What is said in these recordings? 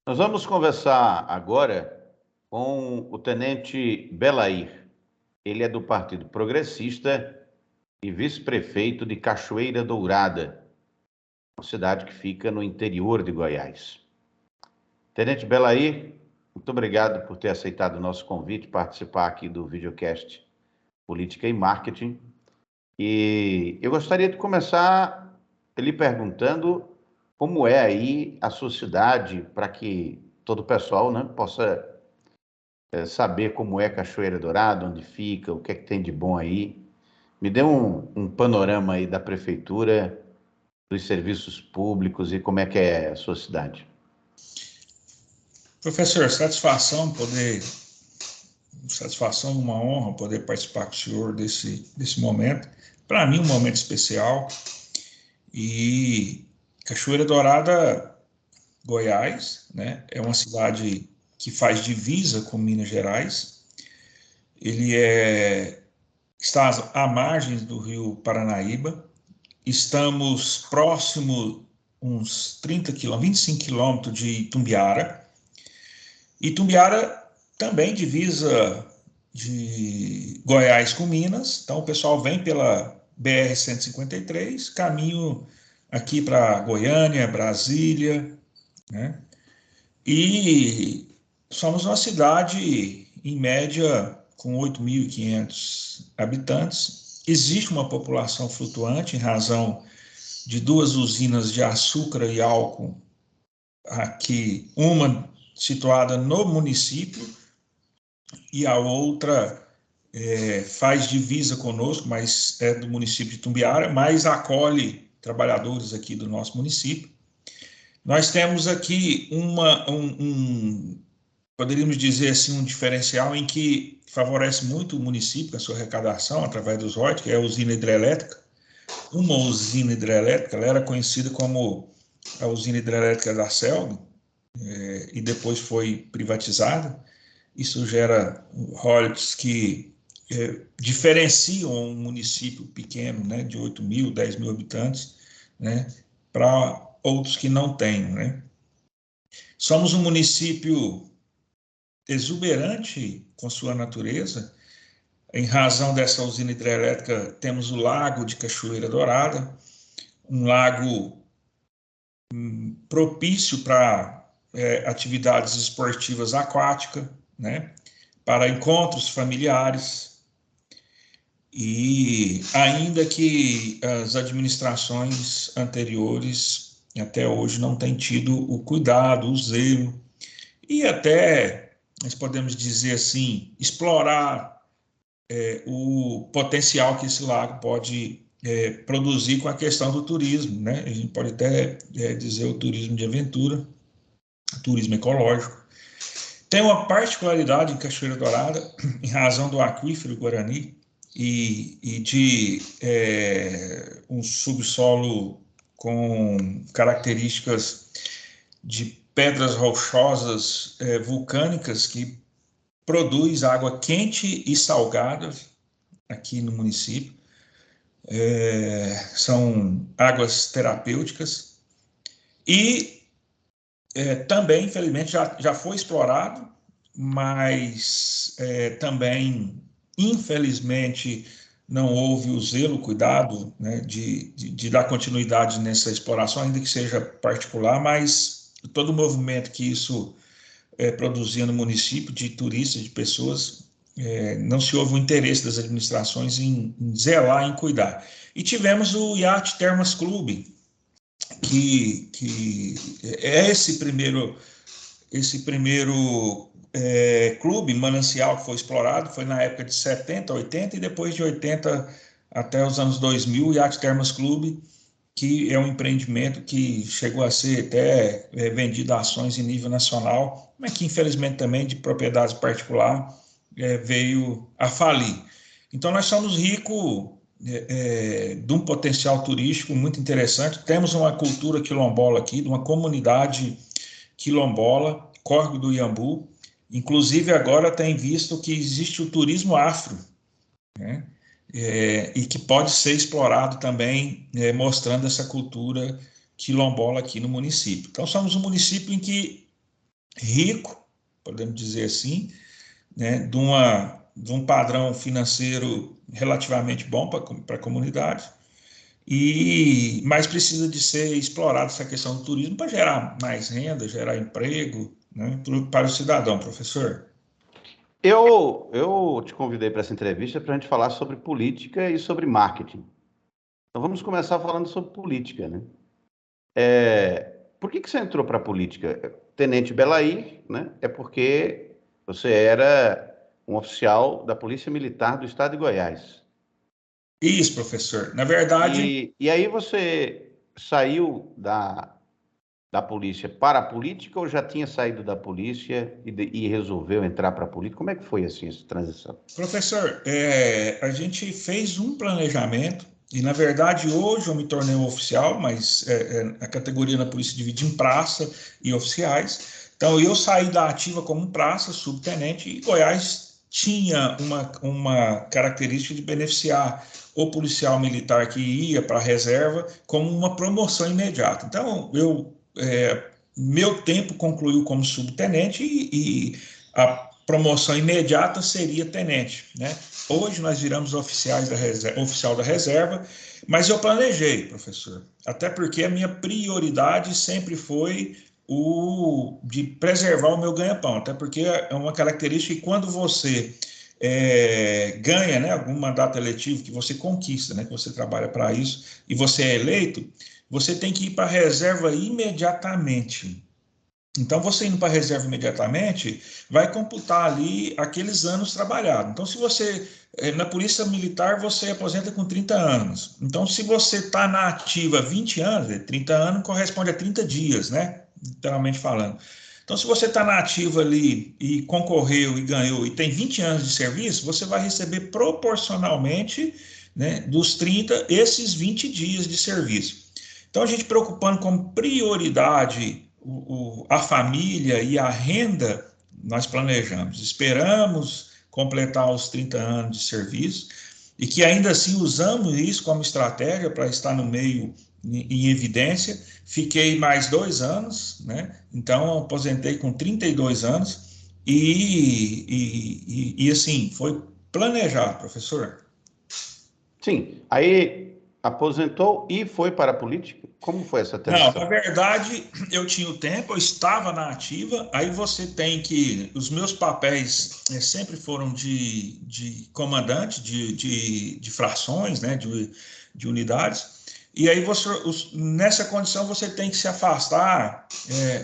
Nós vamos conversar agora com o tenente Belair. Ele é do Partido Progressista e vice-prefeito de Cachoeira Dourada, uma cidade que fica no interior de Goiás. Tenente Belair, muito obrigado por ter aceitado o nosso convite, participar aqui do videocast Política e Marketing. E eu gostaria de começar lhe perguntando como é aí a sua cidade, para que todo o pessoal, né, possa saber como é Cachoeira Dourada, onde fica, o que é que tem de bom aí. Me dê um panorama aí da prefeitura, dos serviços públicos e como é que é a sua cidade. Professor, satisfação, uma honra poder participar com o senhor desse momento. Para mim, um momento especial. E Cachoeira Dourada, Goiás, né, é uma cidade que faz divisa com Minas Gerais. Ele está à margem do rio Paranaíba. Estamos próximo, uns 25 quilômetros de Itumbiara. Itumbiara também divisa de Goiás com Minas, então o pessoal vem pela BR-153, caminho aqui para Goiânia, Brasília, né? E somos uma cidade, em média, com 8.500 habitantes. Existe uma população flutuante em razão de duas usinas de açúcar e álcool aqui, uma situada no município e a outra faz divisa conosco, mas é do município de Itumbiara, mas acolhe trabalhadores aqui do nosso município. Nós temos aqui poderíamos dizer assim, um diferencial em que favorece muito o município, a sua arrecadação, através dos royalties, que é a usina hidrelétrica. Uma usina hidrelétrica, ela era conhecida como a usina hidrelétrica da Selva, e depois foi privatizada. Isso gera royalties que diferenciam um município pequeno, né, de 8.000, 10.000 habitantes, né, para outros que não têm, né. Somos um município exuberante com sua natureza. Em razão dessa usina hidrelétrica, temos o lago de Cachoeira Dourada, um lago propício para atividades esportivas aquáticas, né, para encontros familiares. E ainda que as administrações anteriores até hoje não tenham tido o cuidado, o zelo e até, nós podemos dizer assim, explorar o potencial que esse lago pode produzir com a questão do turismo, né? A gente pode até dizer o turismo de aventura, o turismo ecológico. Tem uma particularidade em Cachoeira Dourada, em razão do aquífero Guarani e de um subsolo com características de pedras rochosas vulcânicas que produz água quente e salgada aqui no município. São águas terapêuticas e também, infelizmente, já foi explorado, mas também, infelizmente, não houve o zelo, o cuidado, né, de dar continuidade nessa exploração, ainda que seja particular, mas todo o movimento que isso produzia no município, de turistas, de pessoas, não se houve o interesse das administrações em zelar, em cuidar. E tivemos o Iate Termas Clube, que é esse primeiro clube, manancial, que foi explorado, foi na época de 70, 80, e depois de 80 até os anos 2000, o Iate Termas Clube, que é um empreendimento que chegou a ser até vendido a ações em nível nacional, mas que infelizmente também de propriedade particular veio a falir. Então nós somos ricos de um potencial turístico muito interessante. Temos uma cultura quilombola aqui, de uma comunidade quilombola, Córrego do Iambu. Inclusive agora tem visto que existe o turismo afro, né? E que pode ser explorado também, mostrando essa cultura quilombola aqui no município. Então somos um município em que rico, podemos dizer assim, né, de um padrão financeiro relativamente bom para a comunidade, mas precisa de ser explorada essa questão do turismo para gerar mais renda, gerar emprego, né, para o cidadão, professor. Eu te convidei para essa entrevista para a gente falar sobre política e sobre marketing. Então vamos começar falando sobre política, né? Por que você entrou para a política? Tenente Belair, né? É porque você era um oficial da Polícia Militar do Estado de Goiás. Isso, professor. Na verdade, E aí você saiu da polícia para a política ou já tinha saído da polícia e resolveu entrar para a política? Como é que foi assim essa transição? professor, a gente fez um planejamento e, na verdade, hoje eu me tornei um oficial, mas a categoria na polícia divide em praça e oficiais. Então, eu saí da ativa como praça, subtenente, e Goiás tinha uma característica de beneficiar o policial militar que ia para a reserva como uma promoção imediata. Então, meu tempo concluiu como subtenente e a promoção imediata seria tenente, né? Hoje nós viramos oficial da reserva, mas eu planejei, professor, até porque a minha prioridade sempre foi o de preservar o meu ganha-pão, até porque é uma característica que quando você ganha, né, algum mandato eletivo que você conquista, né, que você trabalha para isso e você é eleito, você tem que ir para a reserva imediatamente. Então, você indo para a reserva imediatamente, vai computar ali aqueles anos trabalhados. Então, se você, na Polícia Militar, você aposenta com 30 anos. Então, se você está na ativa 20 anos, 30 anos corresponde a 30 dias, né? Literalmente falando. Então, se você está na ativa ali e concorreu e ganhou e tem 20 anos de serviço, você vai receber proporcionalmente, né, dos 30, esses 20 dias de serviço. Então, a gente preocupando como prioridade a família e a renda, nós planejamos, esperamos completar os 30 anos de serviço e que ainda assim usamos isso como estratégia para estar no meio em evidência. Fiquei mais 2 anos, né? Então aposentei com 32 anos e assim, foi planejado, professor. Sim, aí aposentou e foi para a política? Como foi essa Não, na transição? verdade, eu tinha o tempo, eu estava na ativa, aí você tem que. Os meus papéis sempre foram de comandante de frações, né, de unidades, e aí você, nessa condição você tem que se afastar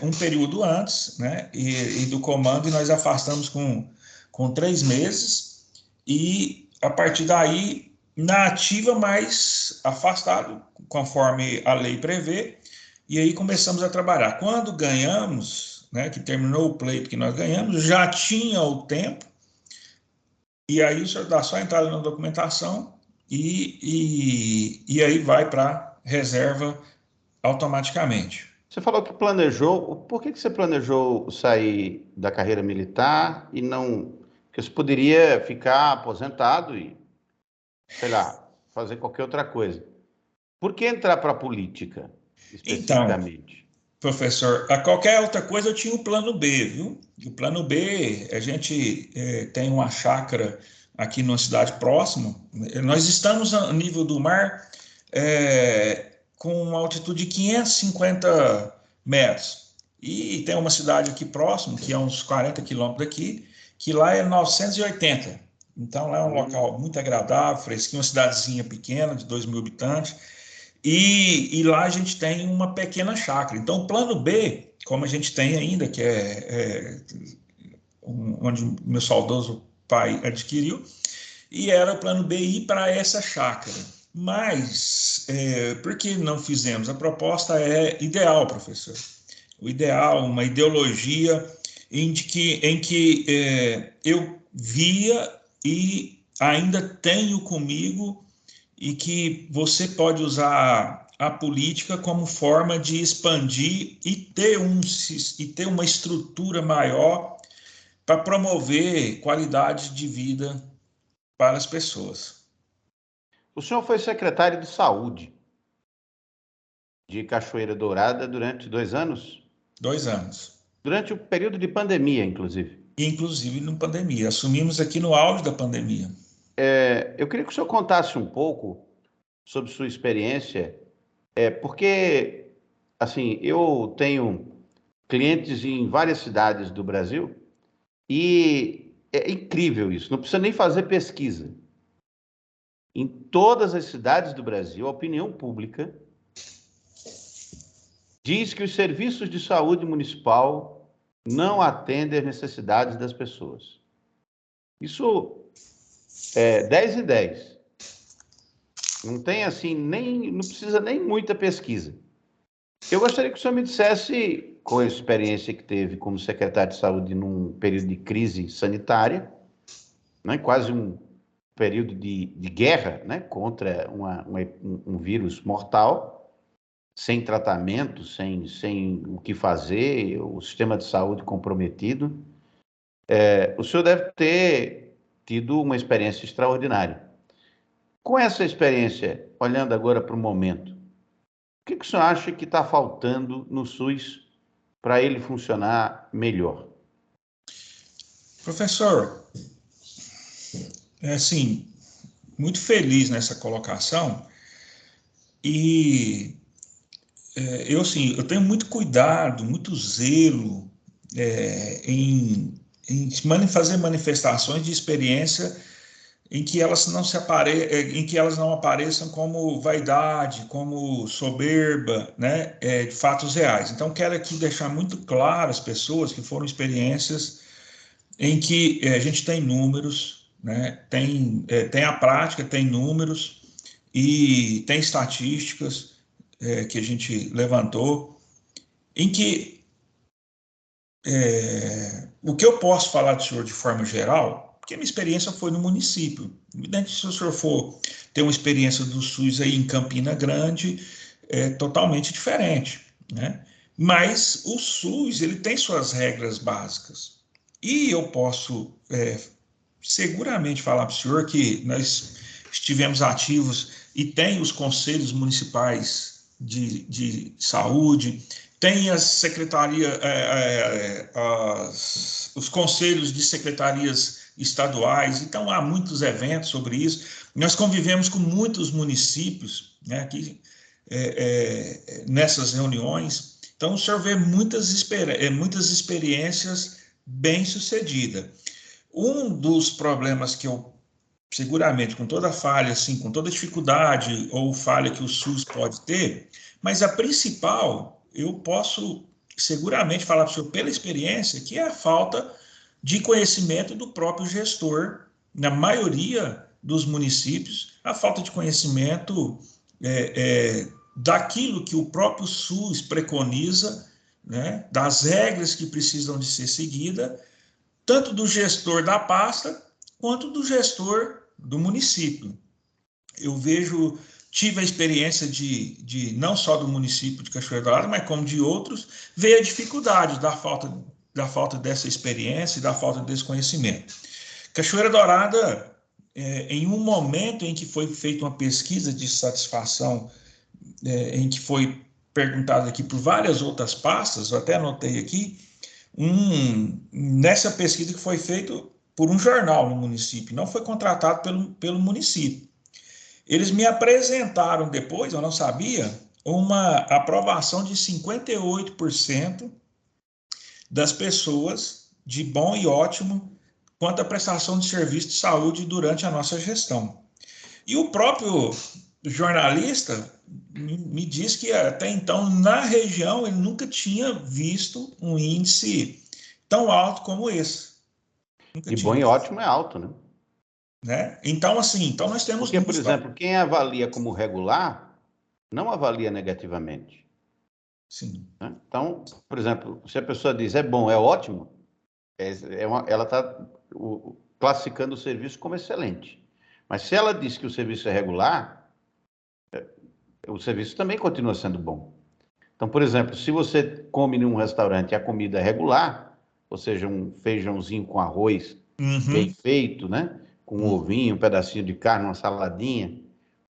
um período antes, né, e do comando, e nós afastamos com 3 meses, e a partir daí, na ativa, mais afastado, conforme a lei prevê. E aí começamos a trabalhar. Quando ganhamos, né, que terminou o pleito que nós ganhamos, já tinha o tempo, e aí o senhor dá só a entrada na documentação e aí vai para reserva automaticamente. Você falou que planejou. Por que você planejou sair da carreira militar e não? Porque você poderia ficar aposentado e, sei lá, fazer qualquer outra coisa. Por que entrar para a política, Então, especificamente? professor, a qualquer outra coisa eu tinha o plano B, viu? E o plano B, a gente tem uma chácara aqui numa cidade próxima. Nós estamos a nível do mar com uma altitude de 550 metros. E tem uma cidade aqui próximo, que é uns 40 quilômetros daqui, que lá é 980. Então lá é um local muito agradável, fresquinho, uma cidadezinha pequena, de 2.000 habitantes. E lá a gente tem uma pequena chácara. Então, o plano B, como a gente tem ainda, que onde meu saudoso pai adquiriu, e era o plano B ir para essa chácara. Mas, por que não fizemos? A proposta é ideal, professor. O ideal, uma ideologia em que eu via e ainda tenho comigo e que você pode usar a política como forma de expandir e ter uma estrutura maior para promover qualidade de vida para as pessoas. O senhor foi secretário de saúde de Cachoeira Dourada durante 2 anos? 2 anos. Durante o período de pandemia, inclusive. Inclusive na pandemia. Assumimos aqui no auge da pandemia. Eu queria que o senhor contasse um pouco sobre sua experiência, porque, assim, eu tenho clientes em várias cidades do Brasil e é incrível isso, não precisa nem fazer pesquisa. Em todas as cidades do Brasil, a opinião pública diz que os serviços de saúde municipal não atendem às necessidades das pessoas. Isso é 10 e 10. Não tem assim, não precisa nem muita pesquisa. Eu gostaria que o senhor me dissesse, com a experiência que teve como secretário de saúde num período de crise sanitária, né, quase um período de guerra, né, contra um vírus mortal, sem tratamento, sem o que fazer, o sistema de saúde comprometido. O senhor deve ter tido uma experiência extraordinária. Com essa experiência, olhando agora para o momento, o que o senhor acha que está faltando no SUS para ele funcionar melhor? Professor, assim, muito feliz nessa colocação e eu tenho muito cuidado, muito zelo em fazer manifestações de experiência em que elas em que elas não apareçam como vaidade, como soberba, né, de fatos reais. Então, quero aqui deixar muito claro às pessoas que foram experiências em que a gente tem números, né, tem a prática, tem números e tem estatísticas que a gente levantou, em que o que eu posso falar do senhor de forma geral, porque a minha experiência foi no município. Evidente, se o senhor for ter uma experiência do SUS aí em Campina Grande, é totalmente diferente, né? Mas o SUS, ele tem suas regras básicas. E eu posso seguramente falar para o senhor que nós estivemos ativos e tem os conselhos municipais de saúde, tem as secretarias, os conselhos de secretarias estaduais, então há muitos eventos sobre isso. Nós convivemos com muitos municípios, né, aqui, nessas reuniões, então o senhor vê muitas experiências bem-sucedidas. Um dos problemas que eu, seguramente, com toda falha, assim, com toda dificuldade ou falha que o SUS pode ter, mas a principal, eu posso seguramente falar para o senhor pela experiência, que é a falta de conhecimento do próprio gestor, na maioria dos municípios, a falta de conhecimento daquilo que o próprio SUS preconiza, né, das regras que precisam de ser seguidas, tanto do gestor da pasta quanto do gestor do município. Eu tive a experiência de não só do município de Cachoeira Dourada, mas como de outros, ver a dificuldade da falta dessa experiência e da falta desse conhecimento. Cachoeira Dourada, em um momento em que foi feita uma pesquisa de satisfação, em que foi perguntado aqui por várias outras pastas, eu até anotei aqui, nessa pesquisa que foi feita por um jornal no município, não foi contratado pelo município. Eles me apresentaram depois, eu não sabia, uma aprovação de 58% das pessoas de bom e ótimo quanto à prestação de serviço de saúde durante a nossa gestão. E o próprio jornalista me disse que até então, na região, ele nunca tinha visto um índice tão alto como esse. Nunca E tinha bom e visto, ótimo é alto, né? né? Então, assim, então nós temos Porque, por números. exemplo, quem avalia como regular não avalia negativamente. Sim. Né? Então, por exemplo, se a pessoa diz é bom, é ótimo, ela está classificando o serviço como excelente. Mas se ela diz que o serviço é regular, o serviço também continua sendo bom. Então, por exemplo, se você come num restaurante e a comida é regular, ou seja, um feijãozinho com arroz bem Uhum. feito, né? Com um ovinho, um pedacinho de carne, uma saladinha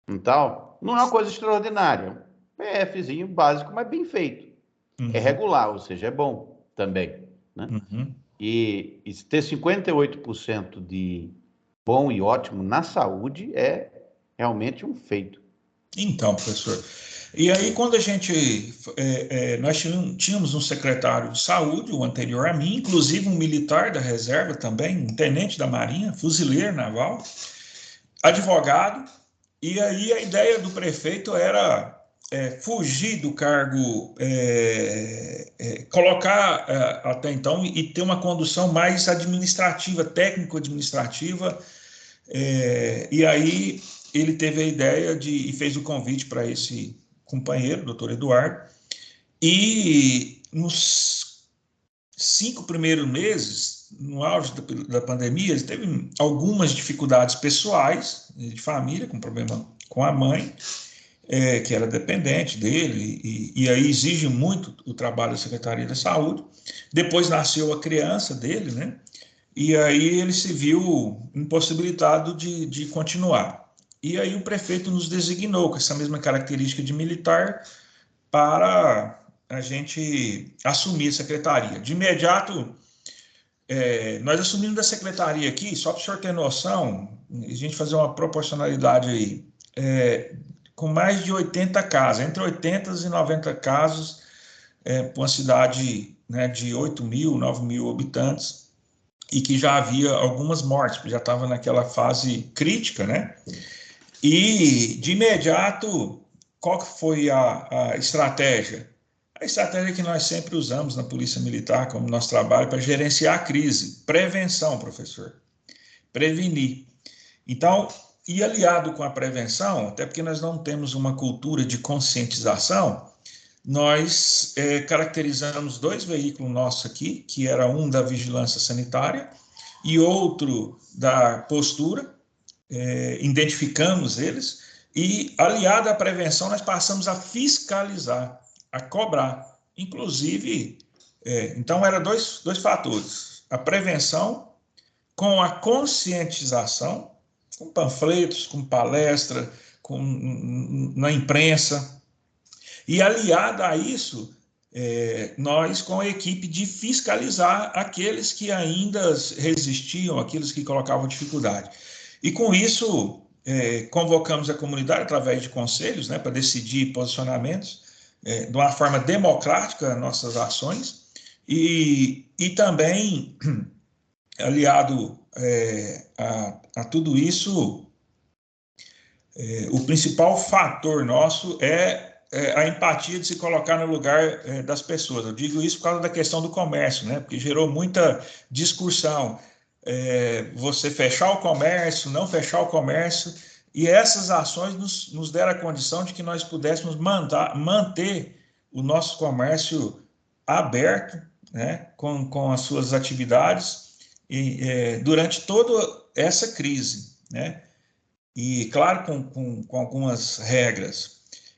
e tal, não é uma coisa extraordinária. Um PFzinho básico, mas bem feito. É Uhum. regular, ou seja, é bom também. né? Uhum. E ter 58% de bom e ótimo na saúde é realmente um feito. Então, professor, e aí quando a gente, nós tínhamos um secretário de saúde, o anterior a mim, inclusive um militar da reserva também, um tenente da Marinha, fuzileiro naval, advogado, e aí a ideia do prefeito era fugir do cargo, colocar até então e ter uma condução mais administrativa, técnico-administrativa, e aí ele teve a ideia e fez o convite para esse companheiro, doutor Eduardo, e nos 5 primeiros meses, no auge da pandemia, ele teve algumas dificuldades pessoais, de família, com problema com a mãe, que era dependente dele, e aí exige muito o trabalho da Secretaria da Saúde. Depois nasceu a criança dele, né? E aí ele se viu impossibilitado de continuar. E aí o prefeito nos designou com essa mesma característica de militar para a gente assumir a secretaria. De imediato, nós assumimos da secretaria aqui, só para o senhor ter noção, a gente fazer uma proporcionalidade aí, com mais de 80 casos, entre 80 e 90 casos, para uma cidade, né, de 8 mil, 9 mil habitantes, e que já havia algumas mortes, já estava naquela fase crítica, né? E, de imediato, qual que foi a estratégia? A estratégia que nós sempre usamos na Polícia Militar, como nosso trabalho, para gerenciar a crise. Prevenção, professor. Prevenir. Então, e aliado com a prevenção, até porque nós não temos uma cultura de conscientização, nós caracterizamos 2 veículos nossos aqui, que era um da vigilância sanitária e outro da postura, identificamos eles, e aliado à prevenção, nós passamos a fiscalizar, a cobrar. Inclusive, então eram dois fatores, a prevenção com a conscientização, com panfletos, com palestra, na imprensa, e aliada a isso, nós com a equipe de fiscalizar aqueles que ainda resistiam, aqueles que colocavam dificuldade. E com isso, convocamos a comunidade através de conselhos, né, para decidir posicionamentos, de uma forma democrática, nossas ações, e também, aliado a tudo isso, o principal fator nosso é a empatia de se colocar no lugar das pessoas. Eu digo isso por causa da questão do comércio, né? Porque gerou muita discussão. Você fechar o comércio, não fechar o comércio, e essas ações nos deram a condição de que nós pudéssemos manter o nosso comércio aberto, né? Com as suas atividades durante toda essa crise, né? E, claro, com algumas regras.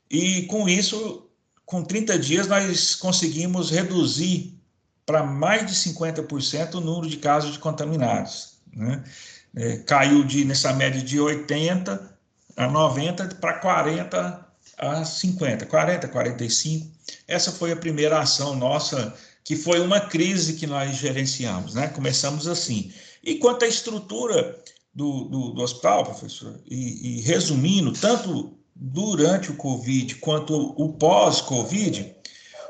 E, com isso, com 30 dias, nós conseguimos reduzir para mais de 50% o número de casos de contaminados, né? Caiu nessa média de 80 a 90 para 40 a 50, 40, 45. Essa foi a primeira ação nossa, que foi uma crise que nós gerenciamos, né? Começamos assim. E quanto à estrutura do hospital, professor, e resumindo, tanto durante o Covid quanto o pós-Covid,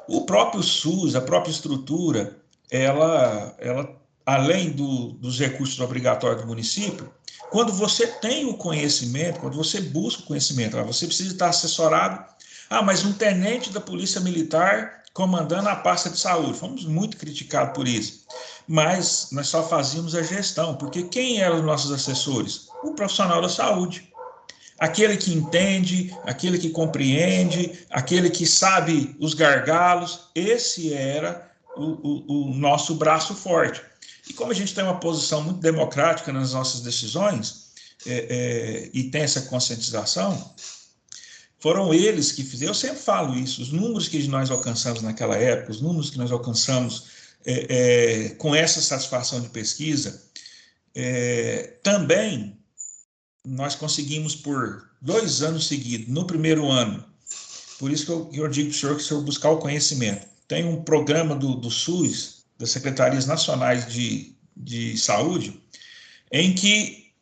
o próprio SUS, a própria estrutura, ela além dos recursos obrigatórios do município, quando você tem o conhecimento, quando você busca o conhecimento, você precisa estar assessorado. Mas um tenente da Polícia Militar comandando a pasta de saúde. Fomos muito criticados por isso. Mas nós só fazíamos a gestão, porque quem eram os nossos assessores? O profissional da saúde. Aquele que entende, aquele que compreende, aquele que sabe os gargalos, esse era o nosso braço forte. E como a gente tem uma posição muito democrática nas nossas decisões, e tem essa conscientização, foram eles que fizeram. Eu sempre falo isso, os números que nós alcançamos naquela época, os números que nós alcançamos com essa satisfação de pesquisa, também nós conseguimos por 2 anos seguidos, no primeiro ano. Por isso que eu digo para o senhor que o senhor buscar o conhecimento. Tem um programa do SUS, das Secretarias Nacionais de Saúde, em que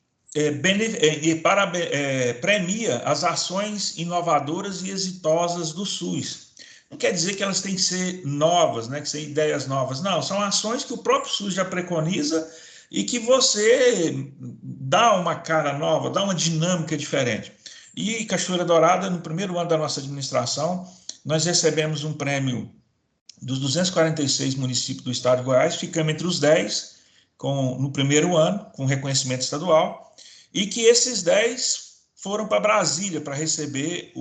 premia as ações inovadoras e exitosas do SUS. Não quer dizer que elas têm que ser novas, né, que são ideias novas. Não, são ações que o próprio SUS já preconiza e que você dá uma cara nova, dá uma dinâmica diferente. E Cachoeira Dourada, no primeiro ano da nossa administração, nós recebemos um prêmio dos 246 municípios do estado de Goiás, ficamos entre os 10 no primeiro ano, com reconhecimento estadual, e que esses 10 foram para Brasília para receber,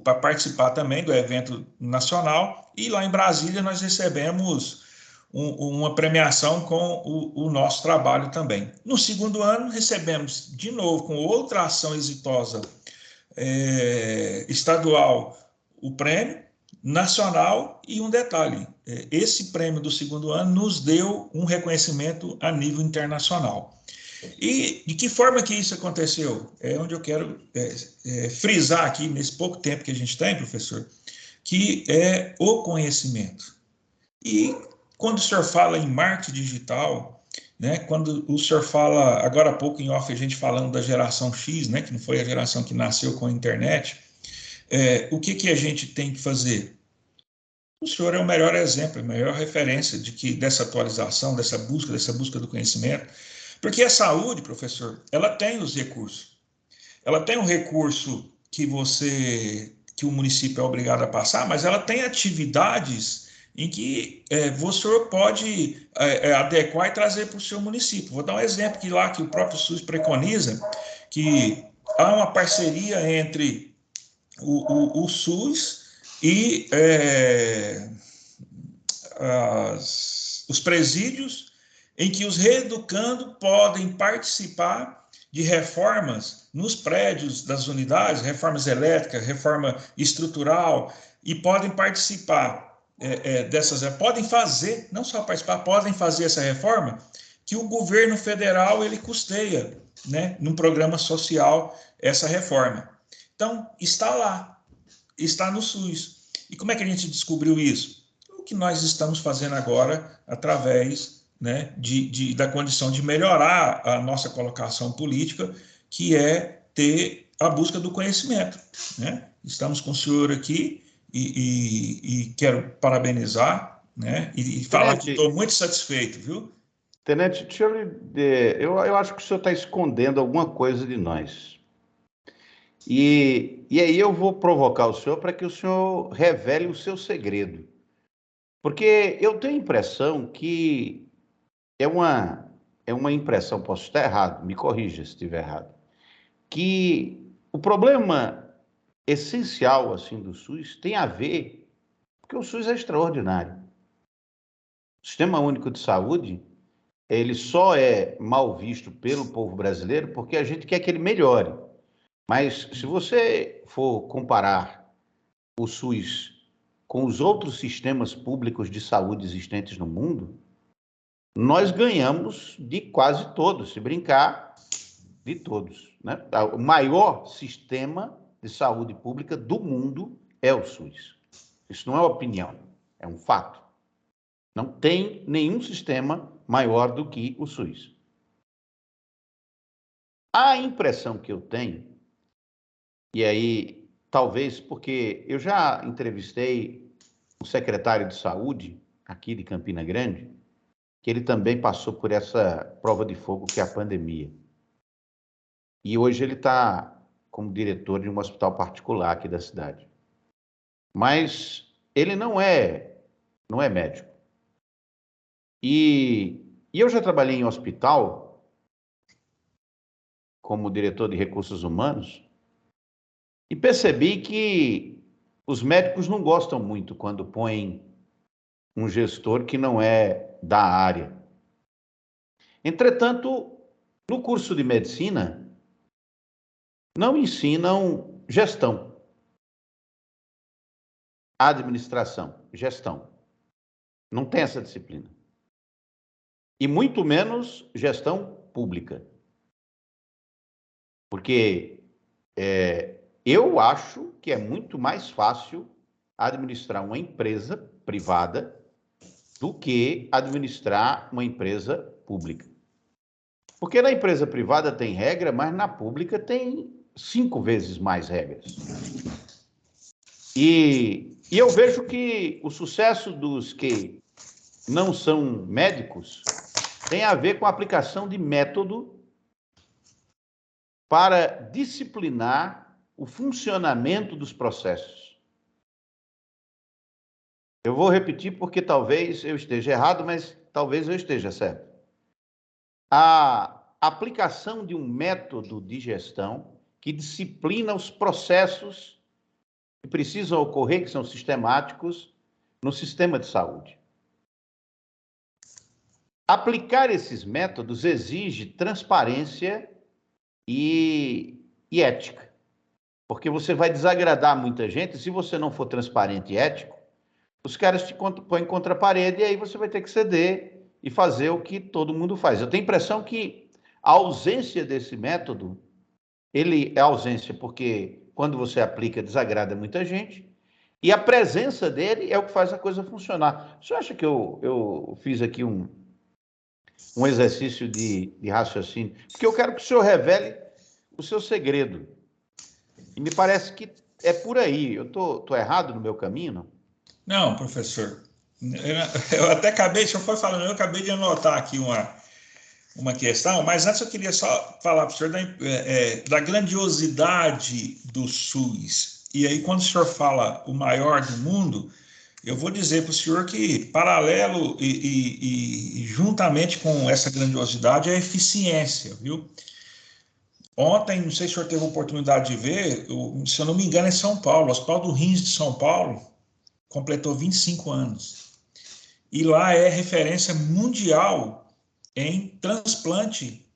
para participar também do evento nacional, e lá em Brasília nós recebemos uma premiação com o nosso trabalho também. No segundo ano, recebemos de novo, com outra ação exitosa estadual, o prêmio nacional. E um detalhe, esse prêmio do segundo ano nos deu um reconhecimento a nível internacional. E de que forma que isso aconteceu? É onde eu quero frisar aqui, nesse pouco tempo que a gente tem, professor, que é o conhecimento. E quando o senhor fala em marketing digital, né, quando o senhor fala, agora há pouco em off, a gente falando da geração X, né, que não foi a geração que nasceu com a internet, o que a gente tem que fazer? O senhor é o melhor exemplo, a melhor referência dessa atualização, dessa busca do conhecimento, porque a saúde, professor, ela tem os recursos. Ela tem um recurso que o município é obrigado a passar, mas ela tem atividades em que você pode adequar e trazer para o seu município. Vou dar um exemplo que lá que o próprio SUS preconiza, que há uma parceria entre o SUS e os presídios, em que os reeducando podem participar de reformas nos prédios das unidades, reformas elétricas, reforma estrutural, e podem participar podem fazer, não só participar, podem fazer essa reforma que o governo federal ele custeia, né, num programa social, essa reforma. Então, está lá, está no SUS. E como é que a gente descobriu isso? O que nós estamos fazendo agora através, né, da condição de melhorar a nossa colocação política, que é ter a busca do conhecimento, né? Estamos com o senhor aqui e quero parabenizar, né, e falar que estou muito satisfeito, viu? Tenente, deixa eu acho que o senhor está escondendo alguma coisa de nós. E aí eu vou provocar o senhor para que o senhor revele o seu segredo. Porque eu tenho a impressão que é uma impressão, posso estar errado, me corrija se estiver errado, que o problema essencial assim do SUS tem a ver, porque o SUS é extraordinário. O Sistema Único de Saúde, ele só é mal visto pelo povo brasileiro porque a gente quer que ele melhore. Mas se você for comparar o SUS com os outros sistemas públicos de saúde existentes no mundo, nós ganhamos de quase todos, se brincar, de todos, né? O maior sistema de saúde pública do mundo é o SUS. Isso não é opinião, é um fato. Não tem nenhum sistema maior do que o SUS. A impressão que eu tenho, e aí talvez porque eu já entrevistei o secretário de saúde aqui de Campina Grande, que ele também passou por essa prova de fogo que é a pandemia. E hoje ele está como diretor de um hospital particular aqui da cidade. Mas ele não é médico. E eu já trabalhei em hospital como diretor de recursos humanos e percebi que os médicos não gostam muito quando põem um gestor que não é da área. Entretanto, no curso de medicina, não ensinam gestão, administração, gestão. Não tem essa disciplina. E muito menos gestão pública. Porque eu acho que é muito mais fácil administrar uma empresa privada do que administrar uma empresa pública. Porque na empresa privada tem regra, mas na pública tem 5 vezes mais regras. E eu vejo que o sucesso dos que não são médicos tem a ver com a aplicação de método para disciplinar o funcionamento dos processos. Eu vou repetir porque talvez eu esteja errado, mas talvez eu esteja certo. A aplicação de um método de gestão que disciplina os processos que precisam ocorrer, que são sistemáticos, no sistema de saúde. Aplicar esses métodos exige transparência e ética, porque você vai desagradar muita gente. Se você não for transparente e ético, os caras te põem contra a parede e aí você vai ter que ceder e fazer o que todo mundo faz. Eu tenho a impressão que a ausência desse método, ele é ausência porque quando você aplica desagrada muita gente, e a presença dele é o que faz a coisa funcionar. Você acha que eu fiz aqui um exercício de raciocínio? Porque eu quero que o senhor revele o seu segredo. E me parece que é por aí. Eu tô errado no meu caminho, não? Não, professor. Eu até acabei, o senhor foi falando, eu acabei de anotar aqui uma questão, mas antes eu queria só falar para o senhor da grandiosidade do SUS. E aí, quando o senhor fala o maior do mundo, eu vou dizer para o senhor que, paralelo e juntamente com essa grandiosidade, é a eficiência, viu? Ontem, não sei se o senhor teve a oportunidade de ver, se eu não me engano, é São Paulo, o Hospital do Rins de São Paulo completou 25 anos. E lá é referência mundial em transplante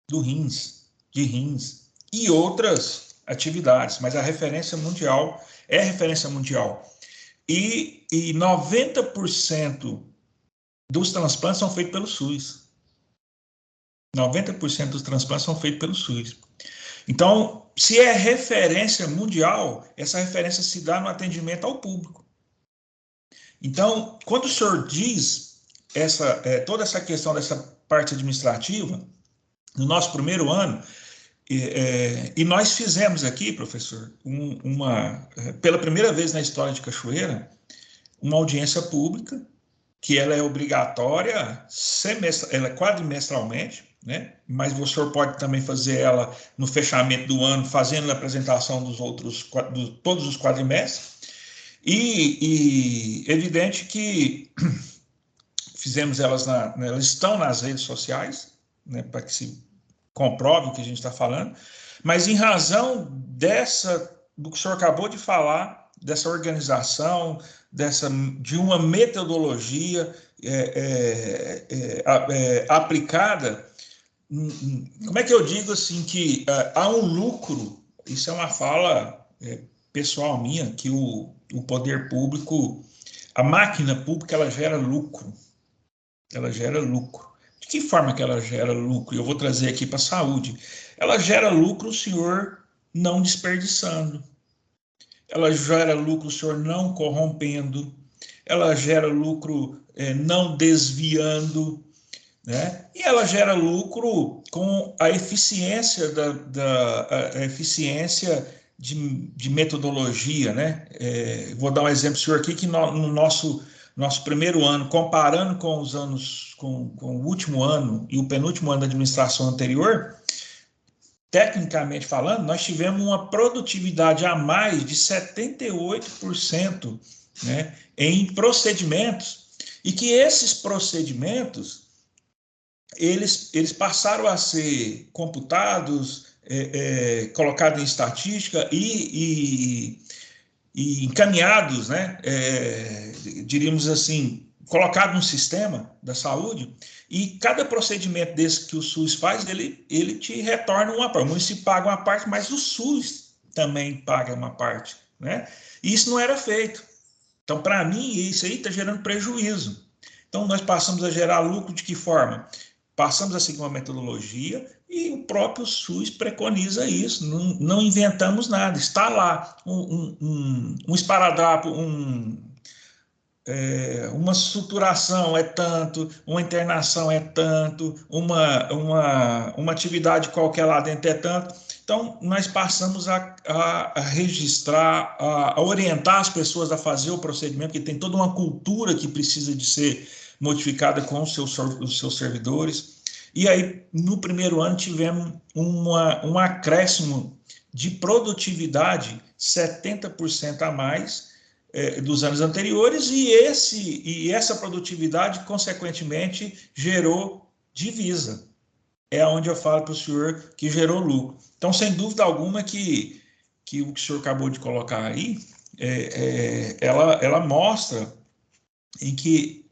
de rins e outras atividades, mas a referência mundial é referência mundial. E 90% dos transplantes são feitos pelo SUS. 90% dos transplantes são feitos pelo SUS. Então, se é referência mundial, essa referência se dá no atendimento ao público. Então, quando o senhor diz toda essa questão dessa parte administrativa, no nosso primeiro ano, e nós fizemos aqui, professor, pela primeira vez na história de Cachoeira, uma audiência pública, que ela é obrigatória, ela é quadrimestralmente, né? Mas o senhor pode também fazer ela no fechamento do ano, fazendo a apresentação de todos os quadrimestres. E evidente que fizemos elas estão nas redes sociais, né, para que se comprove o que a gente está falando, mas em razão do que o senhor acabou de falar, dessa organização, de uma metodologia aplicada, como é que eu digo assim, que há um lucro, isso é uma fala pessoal minha, que o poder público, a máquina pública, ela gera lucro. Ela gera lucro. De que forma que ela gera lucro? Eu vou trazer aqui para a saúde. Ela gera lucro o senhor não desperdiçando. Ela gera lucro o senhor não corrompendo. Ela gera lucro não desviando. Né? E ela gera lucro com a eficiência a eficiência de metodologia, né? Vou dar um exemplo, senhor, aqui que no nosso primeiro ano, comparando com os anos, com o último ano e o penúltimo ano da administração anterior, tecnicamente falando, nós tivemos uma produtividade a mais de 78%, né, em procedimentos, e que esses procedimentos eles passaram a ser computados, colocados em estatística e encaminhados, né, diríamos assim, colocado no sistema da saúde, e cada procedimento desse que o SUS faz, ele te retorna uma parte. O município paga uma parte, mas o SUS também paga uma parte, né? E isso não era feito. Então, para mim, isso aí está gerando prejuízo. Então, nós passamos a gerar lucro de que forma? Passamos a seguir uma metodologia e o próprio SUS preconiza isso. Não inventamos nada. Está lá um esparadrapo, uma suturação é tanto, uma internação é tanto, uma atividade qualquer lá dentro é tanto. Então, nós passamos a registrar, a orientar as pessoas a fazer o procedimento, porque tem toda uma cultura que precisa de ser modificada com os seus servidores. E aí, no primeiro ano, tivemos um acréscimo de produtividade 70% a mais dos anos anteriores, e essa produtividade, consequentemente, gerou divisa. É onde eu falo para o senhor que gerou lucro. Então, sem dúvida alguma que o que o senhor acabou de colocar aí, ela mostra em que,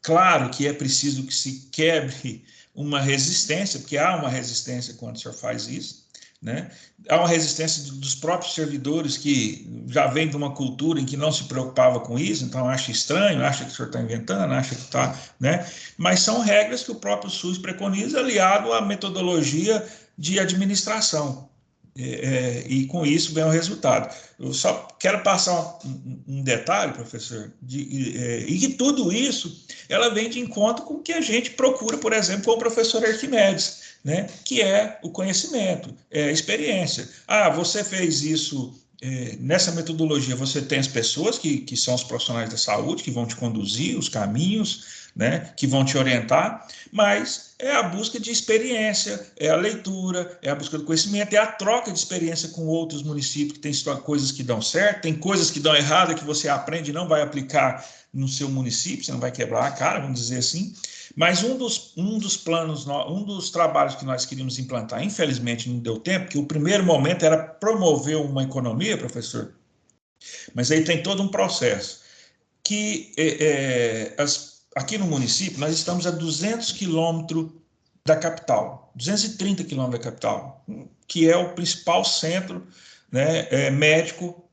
claro que é preciso que se quebre uma resistência, porque há uma resistência quando o senhor faz isso, né? Há uma resistência dos próprios servidores que já vem de uma cultura em que não se preocupava com isso, então acha estranho, acha que o senhor está inventando, acha que está, né? Mas são regras que o próprio SUS preconiza, aliado à metodologia de administração. E com isso vem o resultado. Eu só quero passar um detalhe, professor, e que tudo isso ela vem de encontro com o que a gente procura, por exemplo, com o professor Arquimedes, né? Que é o conhecimento, é a experiência. Você fez isso nessa metodologia, você tem as pessoas que são os profissionais da saúde, que vão te conduzir os caminhos, né, que vão te orientar, mas é a busca de experiência, é a leitura, é a busca do conhecimento, é a troca de experiência com outros municípios que tem coisas que dão certo, tem coisas que dão errado que você aprende e não vai aplicar no seu município, você não vai quebrar a cara, vamos dizer assim. Mas um dos planos, um dos trabalhos que nós queríamos implantar, infelizmente não deu tempo, que o primeiro momento era promover uma economia, professor, mas aí tem todo um processo que aqui no município nós estamos a 200 quilômetros da capital, 230 quilômetros da capital, que é o principal centro, né, médico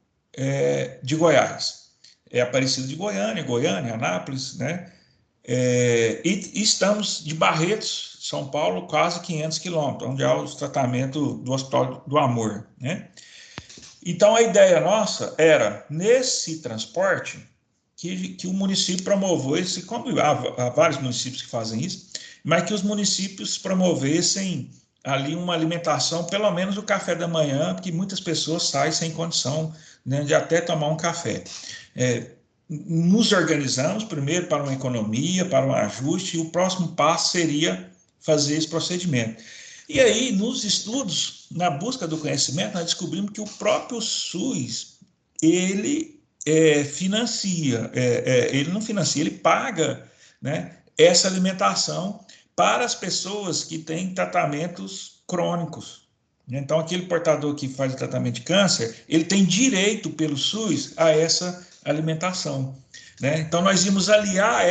de Goiás. É Aparecida de Goiânia, Anápolis, né? E estamos de Barretos, São Paulo, quase 500 quilômetros, onde há o tratamento do Hospital do Amor, né? Então, a ideia nossa era, nesse transporte, que o município promovesse, como há vários municípios que fazem isso, mas que os municípios promovessem ali uma alimentação, pelo menos o café da manhã, porque muitas pessoas saem sem condição, né, de até tomar um café. Nos organizamos primeiro para uma economia, para um ajuste, e o próximo passo seria fazer esse procedimento. E aí, nos estudos, na busca do conhecimento, nós descobrimos que o próprio SUS, ele financia, ele não financia, ele paga, né, essa alimentação para as pessoas que têm tratamentos crônicos. Então, aquele portador que faz o tratamento de câncer, ele tem direito pelo SUS a essa alimentação, né? Então, nós íamos aliar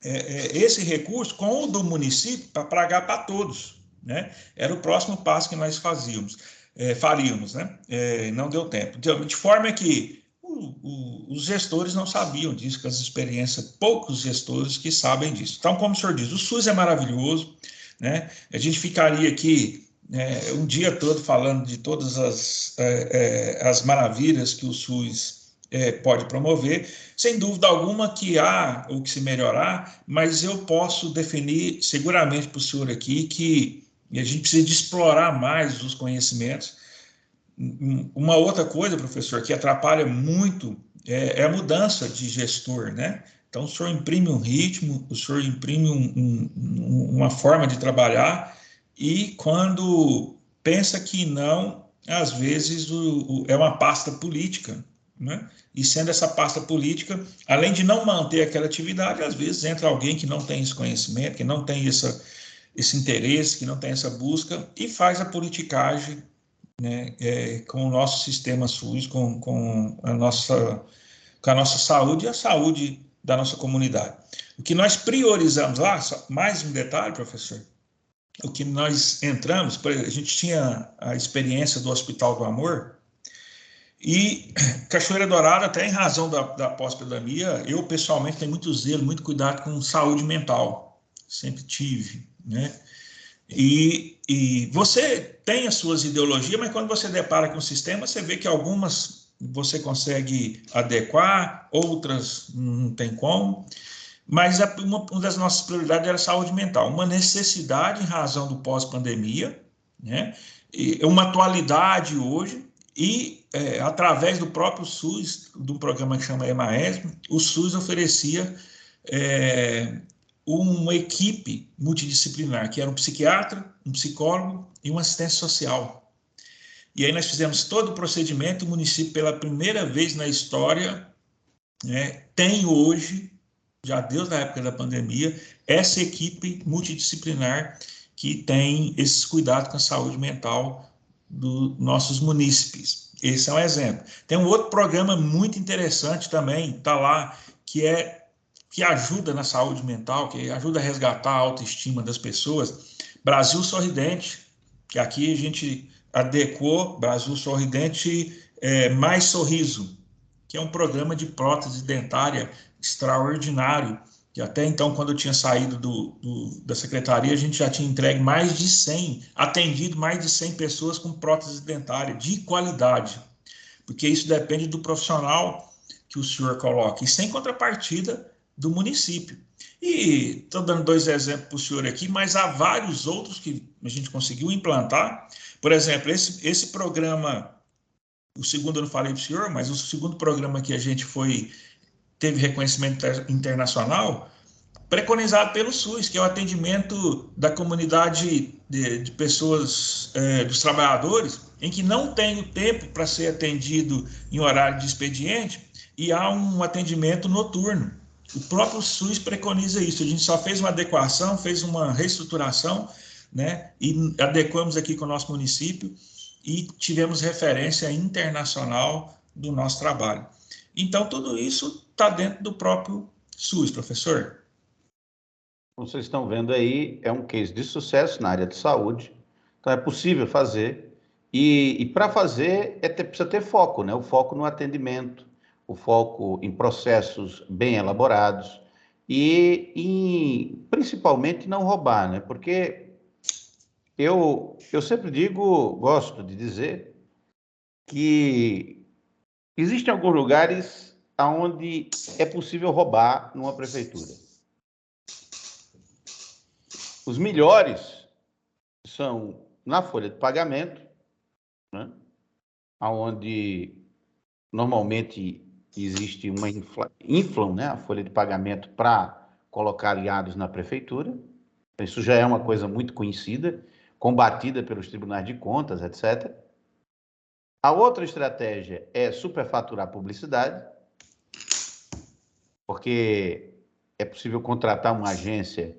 esse recurso com o do município para pagar para todos, né? Era o próximo passo que nós faríamos, né? Não deu tempo. De forma que os gestores não sabiam disso, com as experiências, poucos gestores que sabem disso. Então, como o senhor diz, o SUS é maravilhoso, né? A gente ficaria aqui um dia todo falando de todas as maravilhas que o SUS pode promover. Sem dúvida alguma que há o que se melhorar, mas eu posso definir seguramente para o senhor aqui que a gente precisa de explorar mais os conhecimentos. Uma outra coisa, professor, que atrapalha muito é a mudança de gestor, né? Então, o senhor imprime um ritmo, o senhor imprime uma forma de trabalhar, e quando pensa que não, às vezes é uma pasta política, né? E sendo essa pasta política, além de não manter aquela atividade, às vezes entra alguém que não tem esse conhecimento, que não tem esse interesse, que não tem essa busca, e faz a politicagem, né, com o nosso sistema SUS, com a nossa saúde e a saúde da nossa comunidade. O que nós priorizamos lá, mais um detalhe, professor, o que nós entramos, a gente tinha a experiência do Hospital do Amor, e Cachoeira Dourada, até em razão da pós-pandemia, eu pessoalmente tenho muito zelo, muito cuidado com saúde mental, sempre tive, né? E você tem as suas ideologias, mas quando você depara com o sistema, você vê que algumas você consegue adequar, outras não tem como. Mas uma das nossas prioridades era a saúde mental, uma necessidade em razão do pós-pandemia, né? E uma atualidade hoje, e através do próprio SUS, de um programa que chama EMAESM, o SUS oferecia uma equipe multidisciplinar, que era um psiquiatra, um psicólogo e um assistente social. E aí nós fizemos todo o procedimento, o município, pela primeira vez na história, né, tem hoje, já desde a época da pandemia, essa equipe multidisciplinar que tem esses cuidados com a saúde mental dos nossos munícipes. Esse é um exemplo. Tem um outro programa muito interessante também, está lá, que ajuda na saúde mental, que ajuda a resgatar a autoestima das pessoas. Brasil Sorridente, que aqui a gente adequou, Brasil Sorridente Mais Sorriso, que é um programa de prótese dentária extraordinário, que até então, quando eu tinha saído da secretaria, a gente já tinha entregue mais de 100, atendido mais de 100 pessoas com prótese dentária de qualidade, porque isso depende do profissional que o senhor coloca, e sem contrapartida do município. E estou dando 2 exemplos para o senhor aqui, mas há vários outros que a gente conseguiu implantar. Por exemplo, esse programa, o segundo eu não falei para o senhor, mas o segundo programa que a gente teve reconhecimento internacional, preconizado pelo SUS, que é o atendimento da comunidade de pessoas, dos trabalhadores, em que não tem o tempo para ser atendido em horário de expediente e há um atendimento noturno. O próprio SUS preconiza isso. A gente só fez uma adequação, fez uma reestruturação, né, e adequamos aqui com o nosso município e tivemos referência internacional do nosso trabalho. Então, tudo isso está dentro do próprio SUS, professor. Como vocês estão vendo aí, é um case de sucesso na área de saúde. Então, é possível fazer. E para fazer, precisa ter foco, né? O foco no atendimento, o foco em processos bem elaborados e principalmente, não roubar, né? Porque eu sempre digo, gosto de dizer, que existem alguns lugares onde é possível roubar numa prefeitura. Os melhores são na folha de pagamento, né? Onde normalmente existe uma inflam, né, a folha de pagamento para colocar aliados na prefeitura. Isso já é uma coisa muito conhecida, combatida pelos tribunais de contas, etc. A outra estratégia é superfaturar publicidade, porque é possível contratar uma agência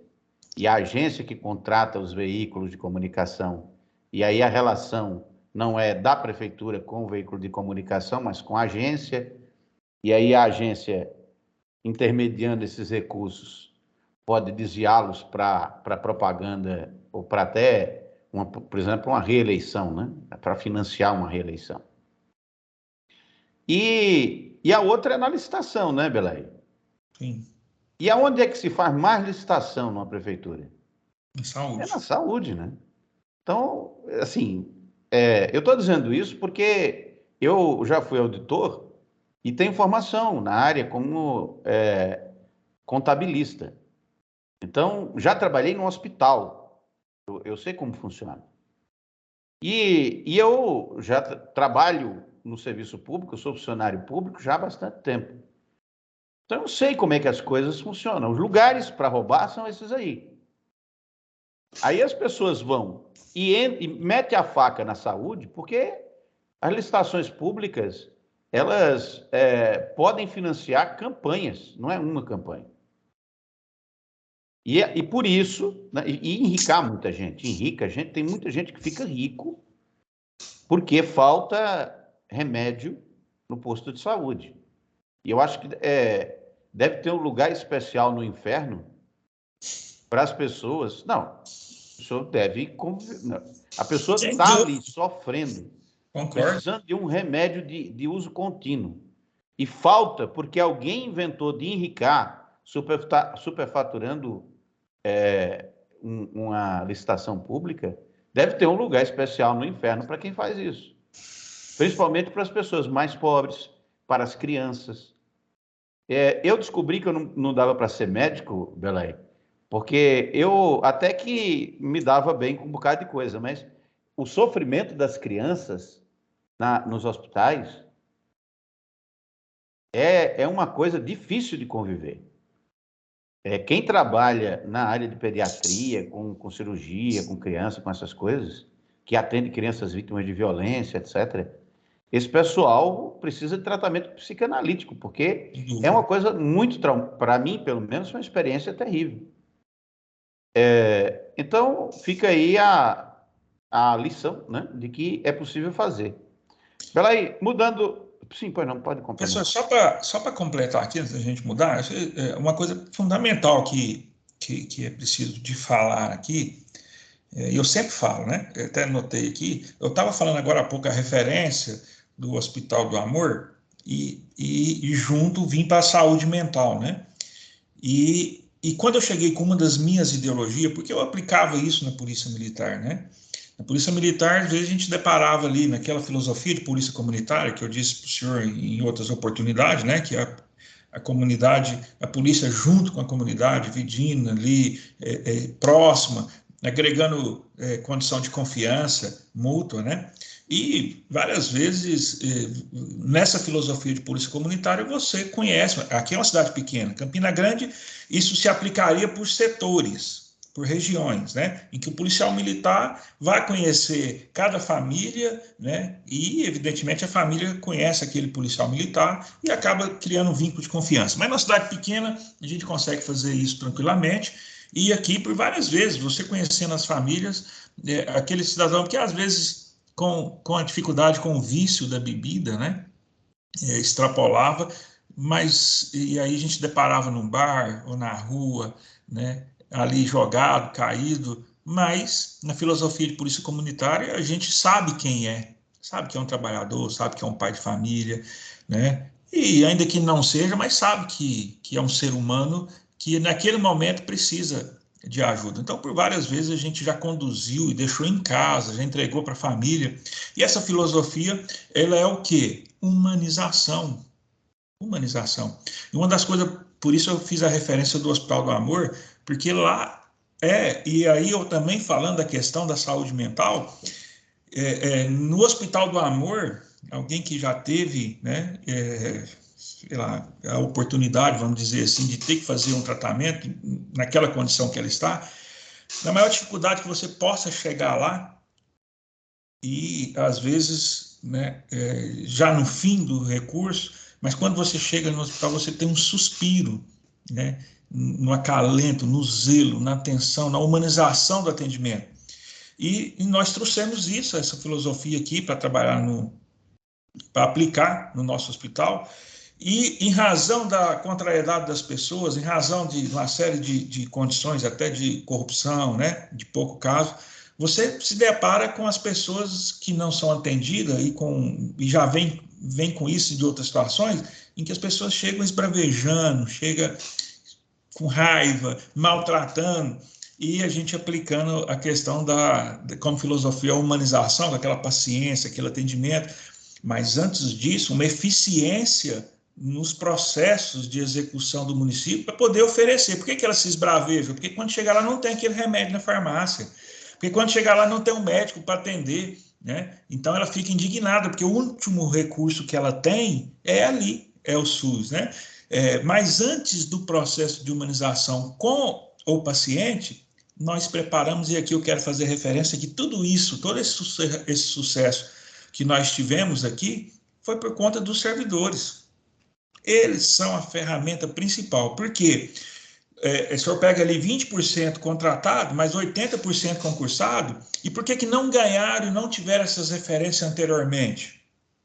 e a agência que contrata os veículos de comunicação, e aí a relação não é da prefeitura com o veículo de comunicação, mas com a agência, e aí a agência, intermediando esses recursos, pode desviá-los para propaganda ou para até, por exemplo, uma reeleição, né? Para financiar uma reeleição. E a outra é na licitação, né, Belém? Sim. E aonde é que se faz mais licitação numa prefeitura? Na saúde. É na saúde, né? Então, assim, eu estou dizendo isso porque eu já fui auditor e tenho formação na área como contabilista. Então, já trabalhei no hospital, eu sei como funciona. E eu já trabalho no serviço público, eu sou funcionário público já há bastante tempo. Então, eu sei como é que as coisas funcionam. Os lugares para roubar são esses aí. Aí as pessoas vão e metem a faca na saúde, porque as licitações públicas, elas podem financiar campanhas, não é uma campanha. E por isso, né, e enricar muita gente, tem muita gente que fica rico porque falta remédio no posto de saúde. E eu acho que deve ter um lugar especial no inferno para as pessoas. Não, o senhor deve conviver. A pessoa está ali sofrendo, precisando de um remédio de uso contínuo. E falta porque alguém inventou de enricar, superfaturando uma licitação pública. Deve ter um lugar especial no inferno para quem faz isso. principalmente para as pessoas mais pobres, para as crianças. Eu descobri que eu não dava para ser médico, Belém, porque eu até que me dava bem com um bocado de coisa, mas o sofrimento das crianças nos hospitais é uma coisa difícil de conviver. Quem trabalha na área de pediatria, com cirurgia, com criança, com essas coisas, que atende crianças vítimas de violência, etc., esse pessoal precisa de tratamento psicanalítico, porque é uma coisa muito para mim, pelo menos, uma experiência terrível. Então, fica aí a lição, né, de que é possível fazer. Peraí, mudando... Sim, pois não, pode complementar. Professor, só para completar aqui, antes da gente mudar, uma coisa fundamental que é preciso de falar aqui, e eu sempre falo, né? Eu até anotei aqui, eu estava falando agora há pouco a referência do Hospital do Amor e junto vim para a saúde mental, né? E quando eu cheguei com uma das minhas ideologias, porque eu aplicava isso na Polícia Militar, né? Na Polícia Militar, às vezes a gente deparava ali naquela filosofia de polícia comunitária, que eu disse para o senhor em outras oportunidades, né? Que a comunidade, a polícia junto com a comunidade, dividindo ali, próxima, agregando condição de confiança mútua, né? E várias vezes, nessa filosofia de polícia comunitária, você conhece, aqui é uma cidade pequena, Campina Grande, isso se aplicaria por setores, por regiões, né, em que o policial militar vai conhecer cada família, né, e evidentemente a família conhece aquele policial militar e acaba criando um vínculo de confiança. Mas na cidade pequena a gente consegue fazer isso tranquilamente. E aqui, por várias vezes, você conhecendo as famílias, aquele cidadão que às vezes com a dificuldade com o vício da bebida, né, extrapolava, mas e aí a gente deparava num bar ou na rua, né, ali jogado, caído, mas na filosofia de polícia comunitária a gente sabe quem sabe que é um trabalhador, sabe que é um pai de família, né, e ainda que não seja, mas sabe que é um ser humano que naquele momento precisa de ajuda. Então, por várias vezes a gente já conduziu e deixou em casa, já entregou para a família, e essa filosofia, ela é o quê? Humanização. Humanização. E uma das coisas, por isso eu fiz a referência do Hospital do Amor, porque lá e aí eu também falando da questão da saúde mental, no Hospital do Amor, alguém que já teve, né, sei lá, a oportunidade, vamos dizer assim, de ter que fazer um tratamento naquela condição que ela está, na maior dificuldade que você possa chegar lá e, às vezes, né, já no fim do recurso, mas quando você chega no hospital, você tem um suspiro, né, no acalento, no zelo, na atenção, na humanização do atendimento. E nós trouxemos isso, essa filosofia aqui, para trabalhar para aplicar no nosso hospital. E em razão da contrariedade das pessoas, em razão de uma série de condições, até de corrupção, né, de pouco caso, você se depara com as pessoas que não são atendidas e já vem com isso de outras situações, em que as pessoas chegam esbravejando, chegam com raiva, maltratando, e a gente aplicando a questão como filosofia, a humanização, daquela paciência, aquele atendimento, mas antes disso, uma eficiência nos processos de execução do município para poder oferecer. Por que ela se esbraveja? Porque quando chegar lá não tem aquele remédio na farmácia. Porque quando chegar lá não tem um médico para atender, né? Então ela fica indignada, porque o último recurso que ela tem é ali, é o SUS, né? Mas antes do processo de humanização com o paciente, nós preparamos, e aqui eu quero fazer referência que tudo isso, todo esse sucesso que nós tivemos aqui, foi por conta dos servidores. Eles são a ferramenta principal. Por quê? O senhor pega ali 20% contratado, mas 80% concursado, e por que não ganharam e não tiveram essas referências anteriormente?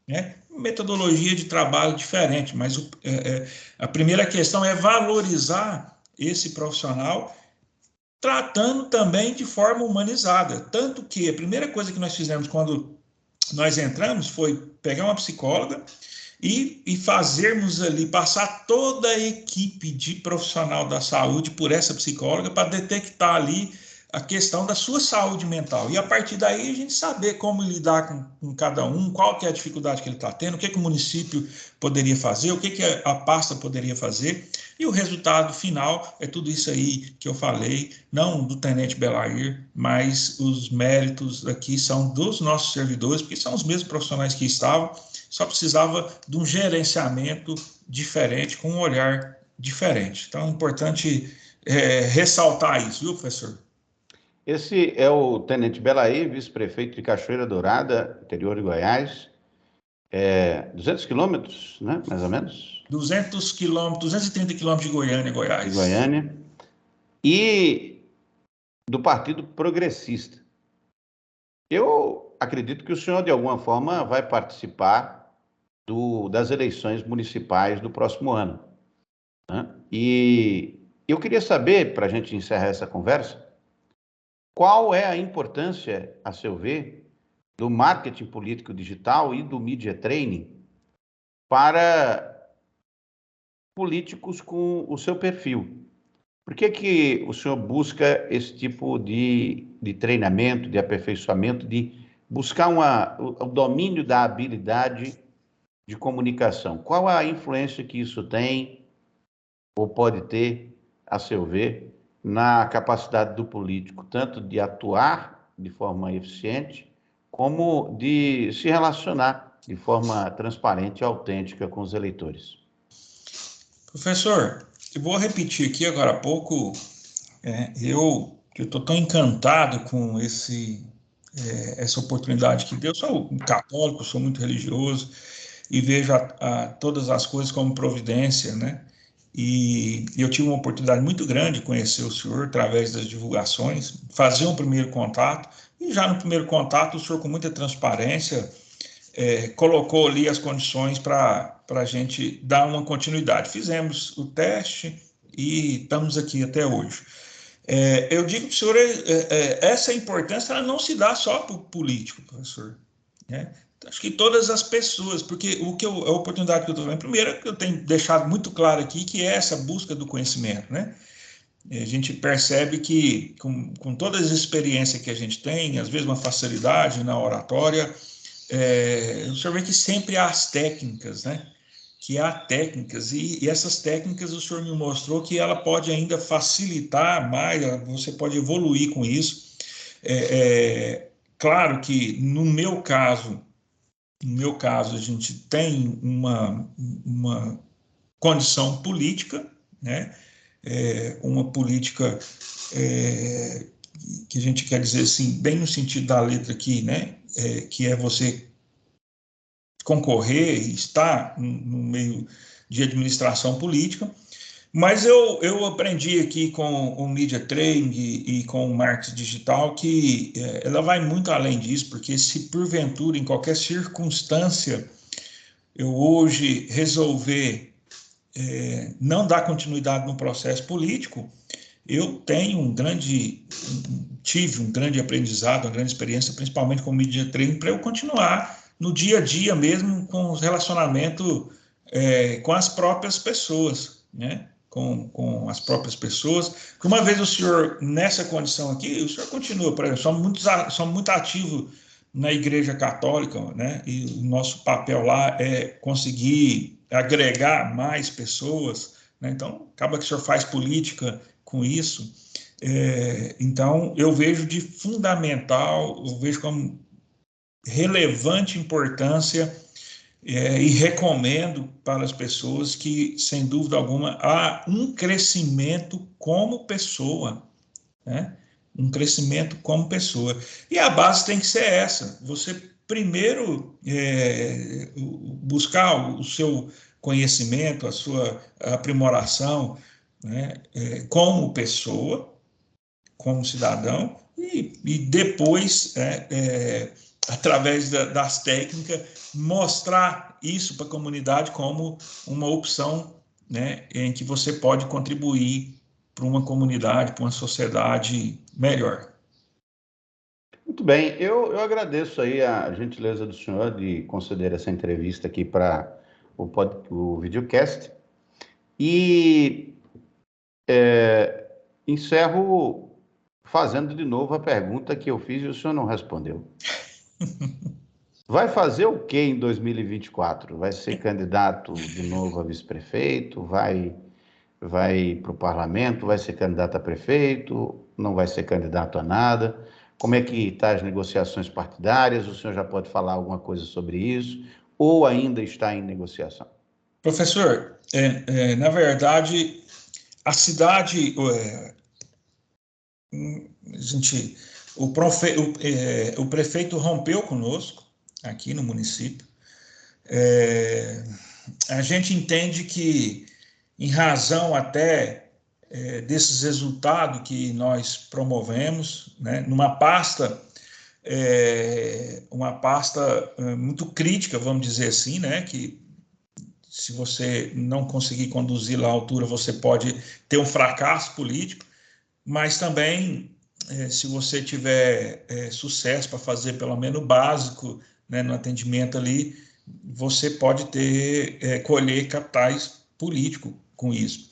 Né? Metodologia de trabalho diferente, mas a primeira questão é valorizar esse profissional, tratando também de forma humanizada. Tanto que a primeira coisa que nós fizemos quando nós entramos foi pegar uma psicóloga e fazermos ali, passar toda a equipe de profissional da saúde por essa psicóloga para detectar ali a questão da sua saúde mental. E a partir daí a gente saber como lidar com cada um, qual que é a dificuldade que ele está tendo, o que o município poderia fazer, o que a pasta poderia fazer. E o resultado final é tudo isso aí que eu falei, não do Tenente Belair, mas os méritos aqui são dos nossos servidores, porque são os mesmos profissionais que estavam, só precisava de um gerenciamento diferente, com um olhar diferente. Então é importante ressaltar isso, viu, professor? Esse é o Tenente Belair, vice-prefeito de Cachoeira Dourada, interior de Goiás. 200 quilômetros, né, mais ou menos? 200 quilômetros, 230 quilômetros de Goiânia, De Goiás. Goiânia. E do Partido Progressista. Eu acredito que o senhor, de alguma forma, vai participar das eleições municipais do próximo ano, né? E eu queria saber, para a gente encerrar essa conversa, qual é a importância, a seu ver, do marketing político digital e do media training para políticos com o seu perfil? Por que o senhor busca esse tipo de treinamento, de aperfeiçoamento, de buscar o domínio da habilidade de comunicação? Qual a influência que isso tem ou pode ter, a seu ver, na capacidade do político, tanto de atuar de forma eficiente, como de se relacionar de forma transparente e autêntica com os eleitores? Professor, eu vou repetir aqui agora há pouco, eu estou tão encantado com essa oportunidade que Deus. Sou um católico, sou muito religioso e vejo todas as coisas como providência, né? E eu tive uma oportunidade muito grande de conhecer o senhor através das divulgações, fazer um primeiro contato, e já no primeiro contato o senhor com muita transparência colocou ali as condições para a gente dar uma continuidade. Fizemos o teste e estamos aqui até hoje. Eu digo para o senhor, essa importância ela não se dá só para o político, professor, né? Acho que todas as pessoas, porque a oportunidade que eu estou vendo, primeiro, que eu tenho deixado muito claro aqui, que é essa busca do conhecimento, né? A gente percebe que, com todas as experiências que a gente tem, às vezes uma facilidade na oratória, o senhor vê que sempre há as técnicas, né? Que há técnicas, e essas técnicas o senhor me mostrou que ela pode ainda facilitar mais, você pode evoluir com isso. Claro que no meu caso, a gente tem uma condição política, né? Uma política que a gente quer dizer assim, bem no sentido da letra aqui, né? Que é você concorrer e estar no meio de administração política. Mas eu aprendi aqui com o Media Training e com o marketing digital que ela vai muito além disso, porque se porventura, em qualquer circunstância, eu hoje resolver não dar continuidade no processo político, eu tive um grande aprendizado, uma grande experiência, principalmente com o Media Training, para eu continuar no dia a dia mesmo com os relacionamentos com as próprias pessoas, né? Com as próprias pessoas. Porque uma vez o senhor, nessa condição aqui, o senhor continua, por exemplo, somos muito ativos na Igreja Católica, né? E o nosso papel lá é conseguir agregar mais pessoas, né? Então, acaba que o senhor faz política com isso. Então, eu vejo de fundamental, eu vejo como relevante importância e recomendo para as pessoas que, sem dúvida alguma, há um crescimento como pessoa, né? Um crescimento como pessoa. E a base tem que ser essa. Você primeiro buscar o seu conhecimento, a sua aprimoração, né? Como pessoa, como cidadão, e depois, através das técnicas, mostrar isso para a comunidade como uma opção, né, em que você pode contribuir para uma comunidade, para uma sociedade melhor. Muito bem, eu agradeço aí a gentileza do senhor de conceder essa entrevista aqui para o videocast e encerro fazendo de novo a pergunta que eu fiz e o senhor não respondeu. Vai fazer o que em 2024? Vai ser candidato de novo a vice-prefeito? Vai para o parlamento? Vai ser candidato a prefeito? Não vai ser candidato a nada? Como é que estão as negociações partidárias? O senhor já pode falar alguma coisa sobre isso? Ou ainda está em negociação? Professor, na verdade, a cidade, o prefeito rompeu conosco aqui no município. A gente entende que, em razão até desses resultados que nós promovemos, né, numa pasta, uma pasta muito crítica, vamos dizer assim, né, que se você não conseguir conduzir lá à altura, você pode ter um fracasso político, mas também, se você tiver sucesso para fazer pelo menos o básico, né, no atendimento ali, você pode colher capitais políticos com isso.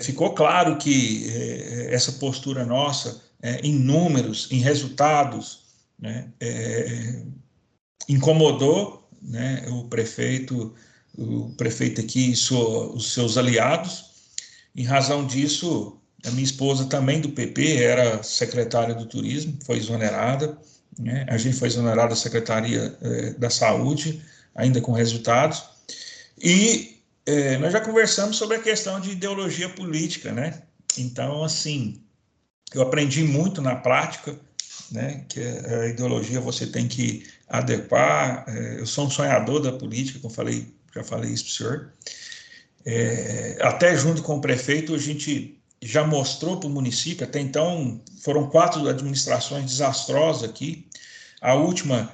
Ficou claro que essa postura nossa, em números, em resultados, né, incomodou, né, o prefeito aqui e os seus aliados. Em razão disso, a minha esposa também do PP era secretária do turismo, foi exonerada, né? A gente foi exonerada da Secretaria da Saúde, ainda com resultados, e nós já conversamos sobre a questão de ideologia política, né? Então, assim, eu aprendi muito na prática, né, que a ideologia você tem que adequar. Eu sou um sonhador da política, como já falei isso para o senhor. Até junto com o prefeito, a gente já mostrou para o município, até então foram 4 administrações desastrosas aqui. A última,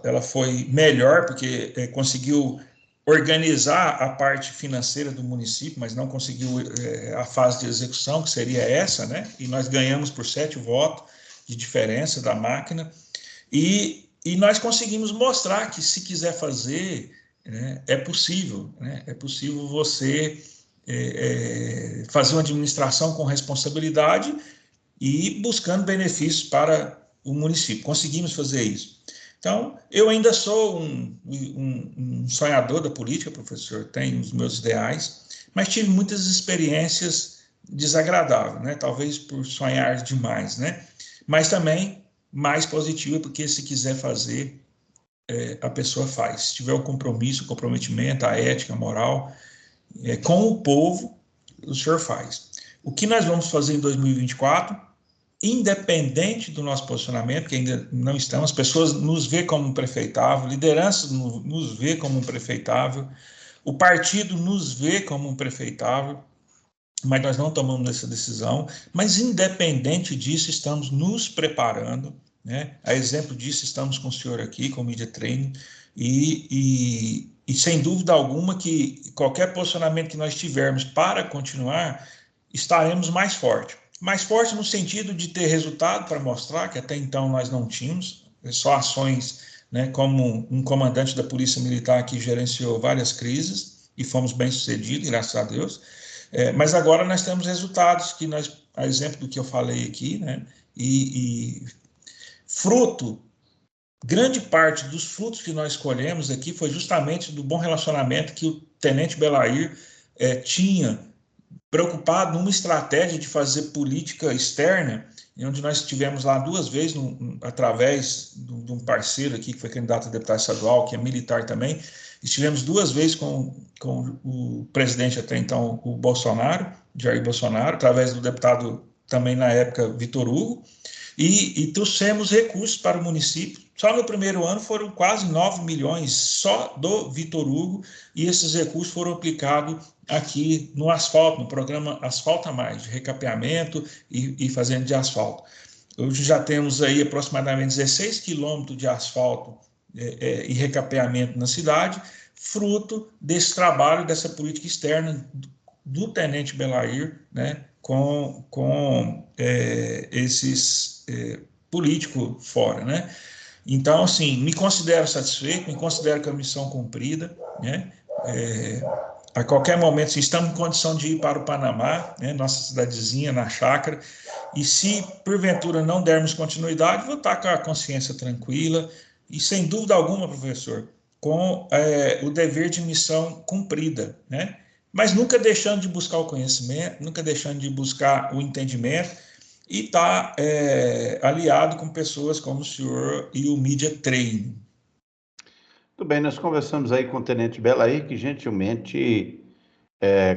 ela foi melhor, porque conseguiu organizar a parte financeira do município, mas não conseguiu a fase de execução, que seria essa, né? E nós ganhamos por 7 votos de diferença da máquina, e nós conseguimos mostrar que, se quiser fazer, né, é possível, né? É possível você fazer uma administração com responsabilidade e buscando benefícios para o município. Conseguimos fazer isso. Então, eu ainda sou um sonhador da política, professor, tenho os meus ideais, mas tive muitas experiências desagradáveis, né? Talvez por sonhar demais, né? Mas também mais positiva, porque se quiser fazer, a pessoa faz. Se tiver o compromisso, o comprometimento, a ética, a moral, com o povo, o senhor faz. O que nós vamos fazer em 2024, independente do nosso posicionamento, que ainda não estamos, as pessoas nos vê como um prefeitável, liderança nos vê como um prefeitável, o partido nos vê como um prefeitável, mas nós não tomamos essa decisão. Mas, independente disso, estamos nos preparando, né? A exemplo disso, estamos com o senhor aqui, com o Media Training, e sem dúvida alguma que qualquer posicionamento que nós tivermos para continuar, estaremos mais forte. Mais forte no sentido de ter resultado para mostrar, que até então nós não tínhamos, só ações, né, como um comandante da Polícia Militar que gerenciou várias crises, e fomos bem-sucedidos, graças a Deus. Mas agora nós temos resultados que nós, a exemplo do que eu falei aqui, né, e grande parte dos frutos que nós colhemos aqui foi justamente do bom relacionamento que o Tenente Belair tinha, preocupado numa estratégia de fazer política externa, onde nós estivemos lá 2 vezes, através de um parceiro aqui, que foi candidato a deputado estadual, que é militar também. Estivemos 2 vezes com o presidente até então, o Bolsonaro, Jair Bolsonaro, através do deputado também na época, Vitor Hugo, e trouxemos recursos para o município. Só no primeiro ano foram quase 9 milhões só do Vitor Hugo, e esses recursos foram aplicados aqui no asfalto, no programa Asfalta Mais, de recapeamento e fazenda de asfalto. Hoje já temos aí aproximadamente 16 quilômetros de asfalto e recapeamento na cidade, fruto desse trabalho, dessa política externa do Tenente Belair, né, com esses políticos fora, né? Então, assim, me considero satisfeito, me considero com a missão cumprida, né? A qualquer momento, se estamos em condição de ir para o Panamá, né, nossa cidadezinha, na chácara, E se porventura não dermos continuidade, vou estar com a consciência tranquila e, sem dúvida alguma, professor, com o dever de missão cumprida, né? Mas nunca deixando de buscar o conhecimento, nunca deixando de buscar o entendimento e estar aliado com pessoas como o senhor e o Media Training. Tudo bem, nós conversamos aí com o Tenente Belair, que gentilmente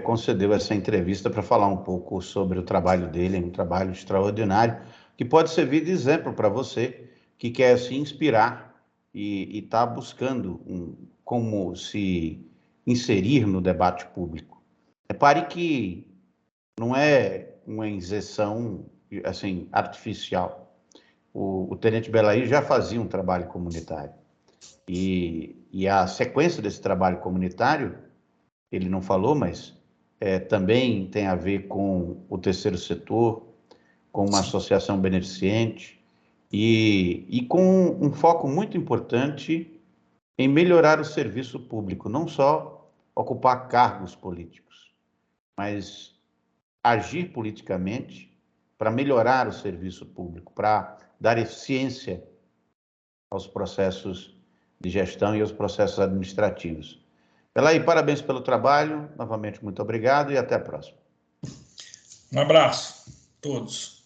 concedeu essa entrevista para falar um pouco sobre o trabalho dele, um trabalho extraordinário, que pode servir de exemplo para você que quer se inspirar e está buscando como se inserir no debate público. Repare que não é uma injeção assim, artificial. O Tenente Belair já fazia um trabalho comunitário. E a sequência desse trabalho comunitário, ele não falou, mas também tem a ver com o terceiro setor, com uma associação beneficente e com um foco muito importante em melhorar o serviço público, não só ocupar cargos políticos, mas agir politicamente para melhorar o serviço público, para dar eficiência aos processos de gestão e aos processos administrativos. Belair, parabéns pelo trabalho, novamente muito obrigado e até a próxima. Um abraço a todos.